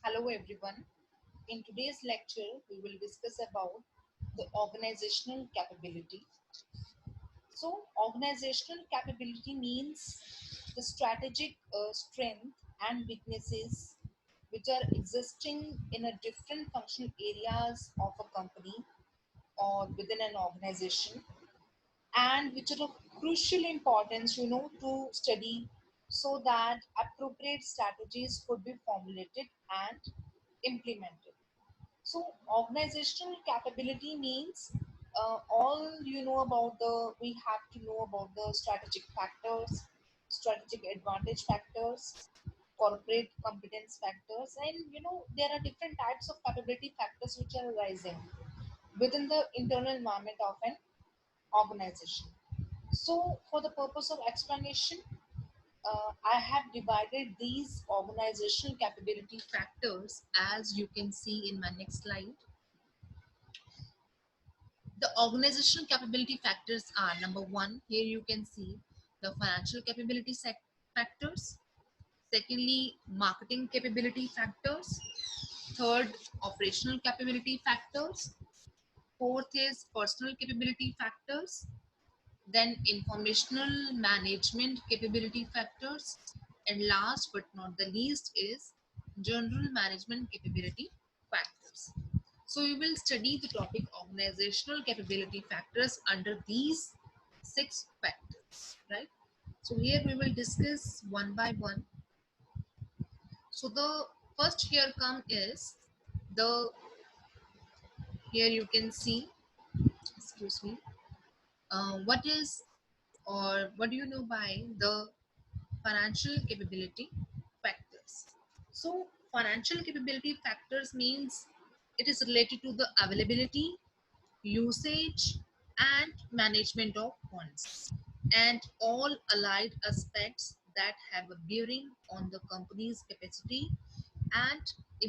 Hello everyone. In today's lecture, we will discuss about the organizational capability. So, organizational capability means the strategic strength and weaknesses which are existing in a different functional areas of a company or within an organization, and which are of crucial importance, to study so that appropriate strategies could be formulated and implemented. So, organizational capability means all about we have to know about the strategic factors, strategic advantage factors, corporate competence factors, and there are different types of capability factors which are arising within the internal environment of an organization. So, for the purpose of explanation, I have divided these organizational capability factors as you can see in my next slide. The organizational capability factors are number one, here you can see the financial capability factors. Secondly, marketing capability factors. Third, operational capability factors. Fourth is personal capability factors. Then informational management capability factors. And last but not the least is general management capability factors. So we will study the topic organizational capability factors under these six factors, right? So here we will discuss one by one. So the first here come is the, here you can see, excuse me, what is or what do you know by the financial capability factors? So financial capability factors means it is related to the availability, usage, and management of funds, and all allied aspects that have a bearing on the company's capacity and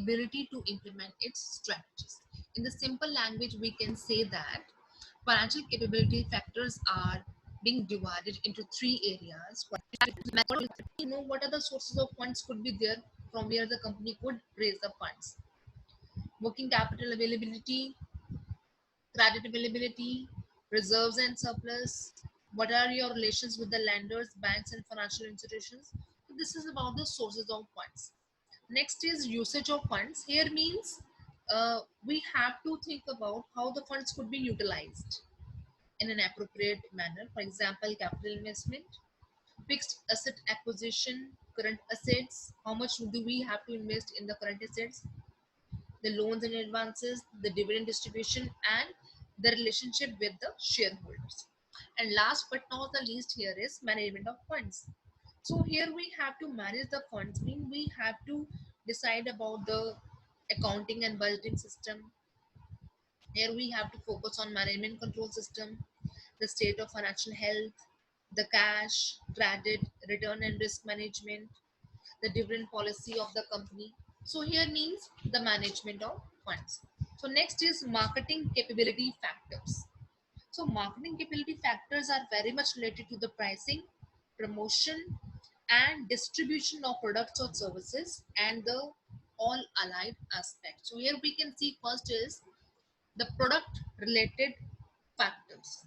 ability to implement its strategies. In the simple language, we can say that financial capability factors are being divided into three areas. You know what are the sources of funds could be there from where the company could raise the funds. Working capital availability, credit availability, reserves and surplus. What are your relations with the lenders, banks, and financial institutions? So this is about the sources of funds. Next is usage of funds. Here means we have to think about how the funds could be utilized in an appropriate manner. For example, capital investment, fixed asset acquisition, current assets. How much do we have to invest in the current assets? The loans and advances, the dividend distribution, and the relationship with the shareholders. And last but not the least, here is management of funds. So here we have to manage the funds, mean we have to decide about the accounting and budgeting system. Here we have to focus on management control system, the state of financial health, the cash, credit, return and risk management, the dividend policy of the company. So here means the management of funds. So next is marketing capability factors. So marketing capability factors are very much related to the pricing, promotion, and distribution of products or services and the all allied aspects. So here we can see first is the product related factors.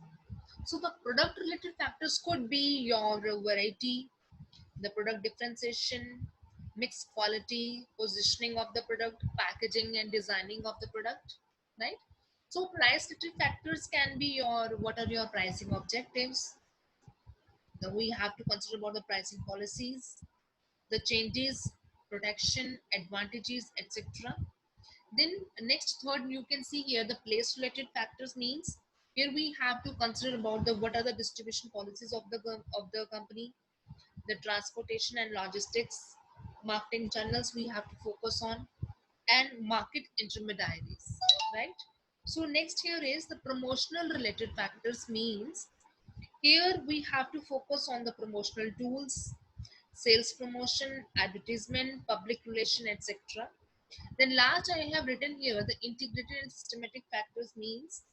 So the product related factors could be your variety, the product differentiation, mixed quality, positioning of the product, packaging and designing of the product, right? So price related factors can be your, what are your pricing objectives? Then we have to consider about the pricing policies, the changes, protection, advantages, etc. Then next third you can see here the place related factors means here we have to consider about the what are the distribution policies of the company, the transportation and logistics, marketing channels we have to focus on, and market intermediaries, right? So next here is the promotional related factors means here we have to focus on the promotional tools, sales promotion, advertisement, public relation, etc. Then last I have written here the integrated and systematic factors means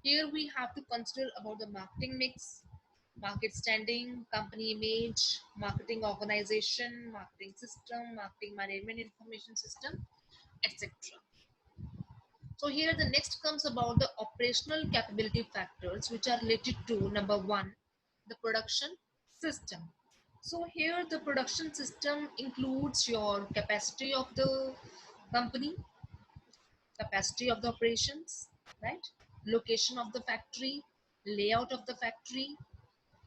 here we have to consider about the marketing mix, market standing, company image, marketing organization, marketing system, marketing management information system. etc. So here the next comes about the operational capability factors, which are related to number one, the production system. So here the production system includes your capacity of the company, capacity of the operations, right? Location of the factory, layout of the factory,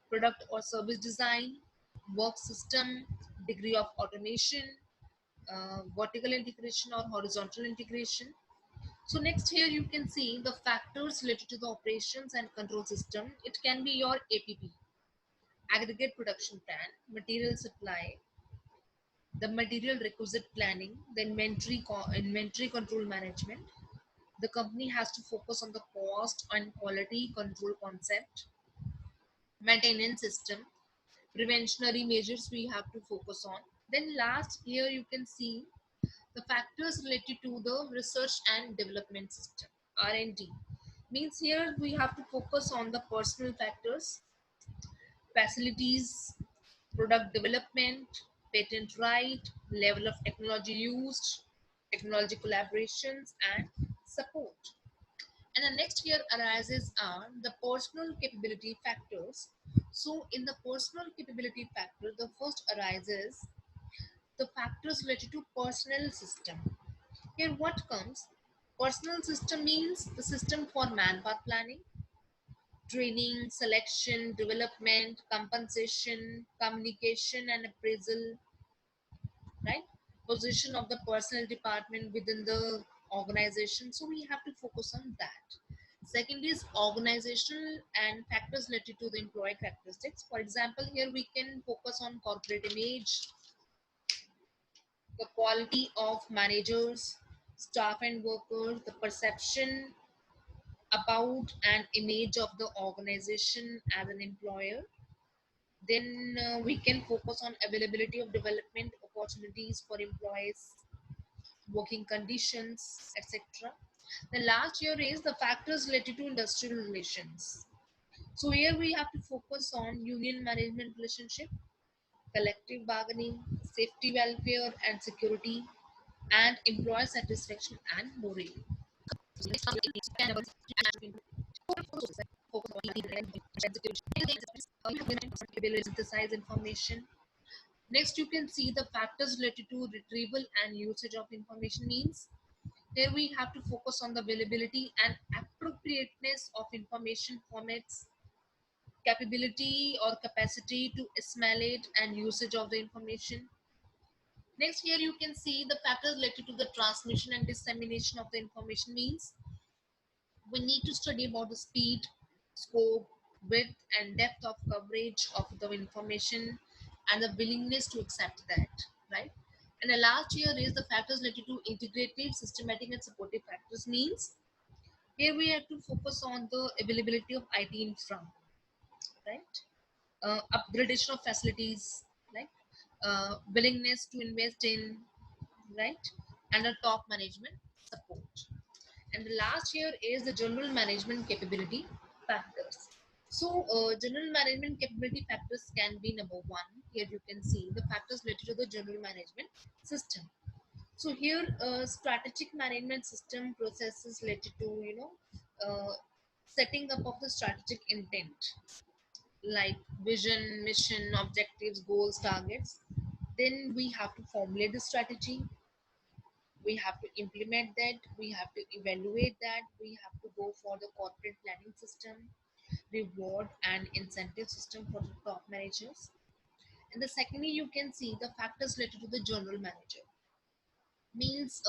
product or service design, work system, degree of automation, vertical integration or horizontal integration. So next here you can see the factors related to the operations and control system. It can be your APP, aggregate production plan, material supply, the material requisite planning, the inventory control management. The company has to focus on the cost and quality control concept, maintenance system, preventionary measures we have to focus on. Then last here you can see the factors related to the research and development system, R&D. Means here we have to focus on the personal factors, facilities, product development, patent right, level of technology used, technology collaborations, and support. And the next here arises are the personal capability factors. So in the personal capability factor, the first arises the factors related to personnel system. Here what comes? Personal system means the system for manpower planning, training, selection, development, compensation, communication and appraisal, right? Position of the personnel department within the organization. So we have to focus on that. Second is organizational and factors related to the employee characteristics. For example, here we can focus on corporate image, the quality of managers, staff and workers, the perception about an image of the organization as an employer. Then we can focus on availability of development opportunities for employees, working conditions, etc. The last year is the factors related to industrial relations. So here we have to focus on union management relationship, collective bargaining, safety, welfare and security, and employer satisfaction and morale. Synthesize information. Next, you can see the factors related to retrieval and usage of information. Means here we have to focus on the availability and appropriateness of information formats, capability or capacity to assimilate and usage of the information. Next, here you can see the factors related to the transmission and dissemination of the information. Means we need to study about the speed, scope, width, and depth of coverage of the information and the willingness to accept that, right? And the last here is the factors related to integrative, systematic, and supportive factors. Means here we have to focus on the availability of IT infra, right? Upgradation of facilities, right? Willingness to invest in, right? And the top management support. And the last here is the general management capability factors. So general management capability factors can be number one. Here you can see the factors related to the general management system. So here strategic management system processes related to setting up of the strategic intent, like vision, mission, objectives, goals, targets. Then we have to formulate the strategy, we have to implement that, we have to evaluate that, we have to go for the corporate planning system, reward and incentive system for the top managers. And the secondly, you can see the factors related to the general manager. Means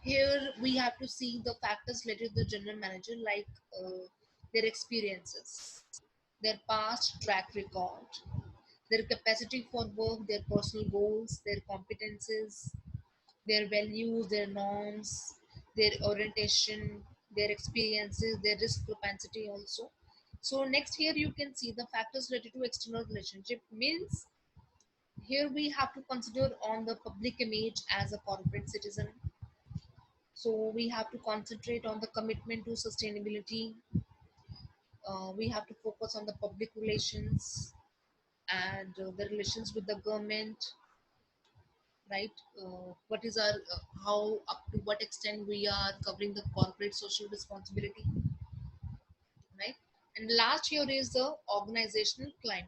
here we have to see the factors related to the general manager, like their experiences, their past track record, their capacity for work, their personal goals, their competences, their values, their norms, their orientation, their experiences, their risk propensity also. So next here you can see the factors related to external relationship. Means here we have to consider on the public image as a corporate citizen. So we have to concentrate on the commitment to sustainability. We have to focus on the public relations and the relations with the government, right? What is our how up to what extent we are covering the corporate social responsibility, right? And last here is the organizational climate.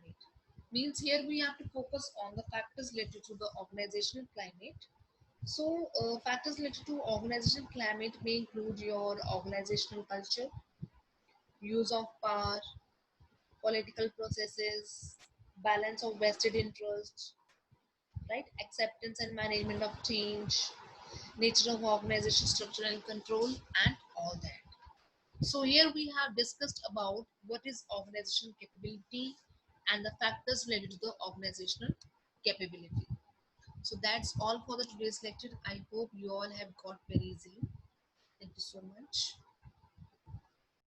Means here we have to focus on the factors related to the organizational climate. So factors related to organizational climate may include your organizational culture, use of power, political processes, balance of vested interests, right? Acceptance and management of change, nature of organization structure and control, and all that. So here we have discussed about what is organizational capability and the factors related to the organizational capability. So that's all for the today's lecture. I hope you all have got very easily. Thank you so much.